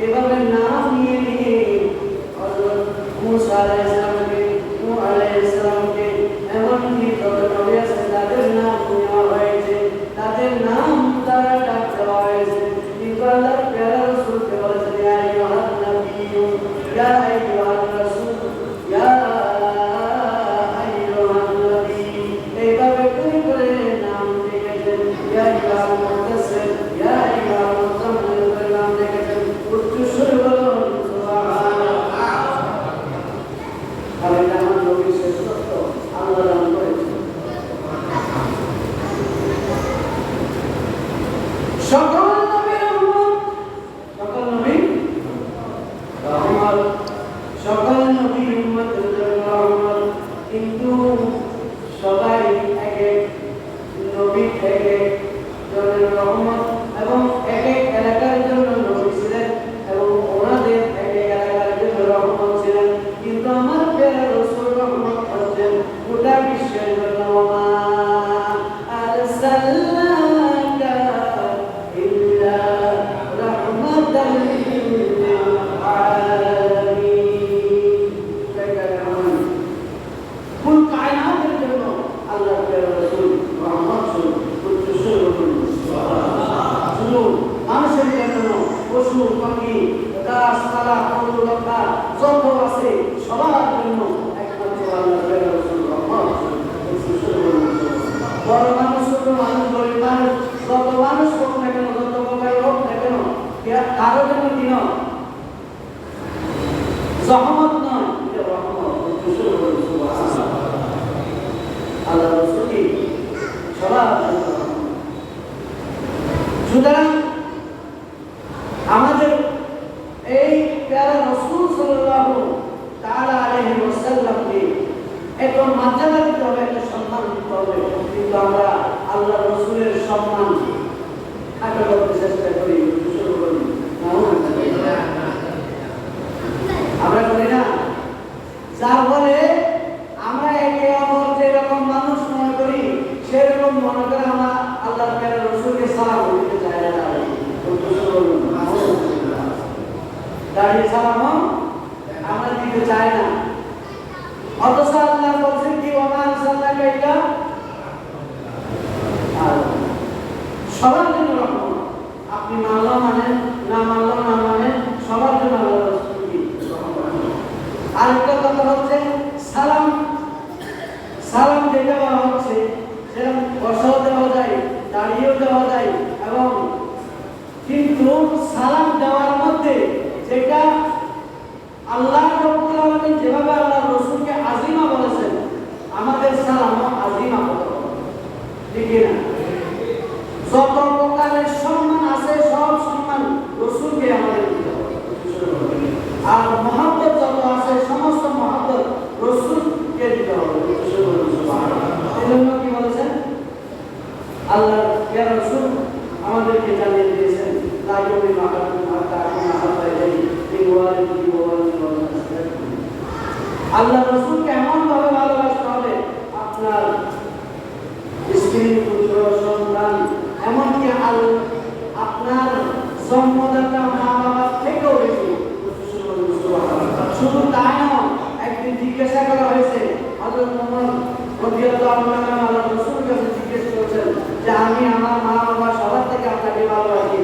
এভাবে নাম নিয়ে নিয়ে হযরত মুসা আলাইহিস সালামকে, নূহ আলাইহিস সালামকে, এমনকি যত নবী আছে তাদের নাম নেওয়া হয়েছে, তাদের নাম তারা ডাক দেওয়া হয়েছে। কিন্তু আল্লাহর প্যারা রাসূলকে বলেছেন, ইয়া আইয়ুহান নাবিয়্যু, ইয়া আইয়ুহার রাসূল, ইয়া আইয়ুহান নবী, এইভাবে করে নাম ডেকেছেন। ইয়া আইয়ুহাল মুদাসসির, ইয়া আইয়ুহাল মুজাম্মিল করে নাম ডেকেছেন। উচ্চস্বরে বলুন সুবহানাল্লাহ। কারণ আমার নবীর শ্রেষ্ঠত্ব আল্লাহ দান করেছেন। সকল নবীর উম্মত, সকল নবীর রহমত, সকল নবীর উম্মতের জন্য রহমত। কিন্তু সবাই এক এক নবী এক এক জনের রহমত এবং এক এক এলাকার জন্য নবী ছিলেন এবং ওনাদের এক এক এলাকার জন্য রহমত ছিলেন। কিন্তু আমার প্যারা রাসূল রহমত হচ্ছেন গোটা বিশ্বের জন্য। মা আরসালনাকা ইল্লা রাহমাতাল লিল আলামিন। কুল কায়নাতের জন্য আল্লাহর প্যারা রাসূল রহমত শুনুন, শুনুন। মানুষের জন্য, পশু পাখি, গাছপালা, পশু-পাখা যত আছে সবার জন্য একমাত্র আল্লাহর প্যারা রাসূল রহমত শুনুন। বড় মানুষ, ছোট মানুষ, গরিব মানুষ, যত মানুষ হোক না কেন, যত প্রকার হোক না কেন, কারো জন্য কি নয়, রহমত নয়, এটা রহমত। আল্লাহ রাসূল কি সবার জন্য রহমত। সুতরাং আমাদের এই প্যারা রাসূল সাল্লাল্লাহু তাআলা আলাইহি ওয়াসাল্লামকে এত মর্যাদা দিতে হবে, একটা সম্মান দিতে হবে। কিন্তু আমরা আল্লাহ রাসূলের সম্মান আগে করতে চেষ্টা করি, শুরু করি আমরা করি না, যার ফলে আমরা একে অপরকে এরকম মানুষ মনে করি, সেরকম মনে করে আমরা আল্লাহর প্যারা রাসূলকে সালাম দিতে চাই না। দাঁড়িয়ে সালাম আমরা দিতে চাই না। অথচ আল্লাহ বলছেন কি, ওমা আরসালনাকা ইল্লা সবার জন্য রহমত। আপনি মানলেও মানেন, না মানলেও না মানেন, সবার জন্য আল্লাহ রাসূল কি রহমত। আরেকটা কথা হচ্ছে সালাম, সালাম যেটা বলা হচ্ছে সেটা বসাও দেওয়া যায়, দাঁড়িয়েও দেওয়া যায়, এবং কিন্তু সালাম দেওয়ার মধ্যে যেটা আল্লাহ রাব্বুল আলামিন যেভাবে আল্লাহ রাসূলকে আজিমা বলেছেন, আমাদের সালামও আজিমা হতে হবে, ঠিক না? যত প্রকারের সম্মান আছে সব সম্মান রাসূলকে আমাদের দিতে হবে। আর মহব্বত যত আছে সমস্ত মহব্বত রাসূলকে দিতে হবে। এজন্য কি বলেছেন আল্লাহ প্যারা রাসূল আমাদেরকে জানিয়ে দিয়েছেন, লা ইউমিনু আহাদুকুম হাত্তা আকুনা হাত্তা ইলাইহি বিওয়ালিদিহি ওয়া ওয়ালিদিহি ওয়া নাসরিহি। আল্লাহ রাসূলকে এমন ভাবে ভালোবাসতে হবে, আপনার স্ত্রী, পুত্র, সন্তান, এমনকি আপনার জন্মদাতা মা বাবার থেকেও বেশি। শুধু তাই নয়, একদিন জিজ্ঞাসা করা হয়েছে, হযরত ওমর রাদিয়াল্লাহু আনহু আল্লাহ রাসূলের কাছে জিজ্ঞেস করেছেন যে আমি আমার মা বাবা সবার থেকে আপনাকে ভালোবাসি,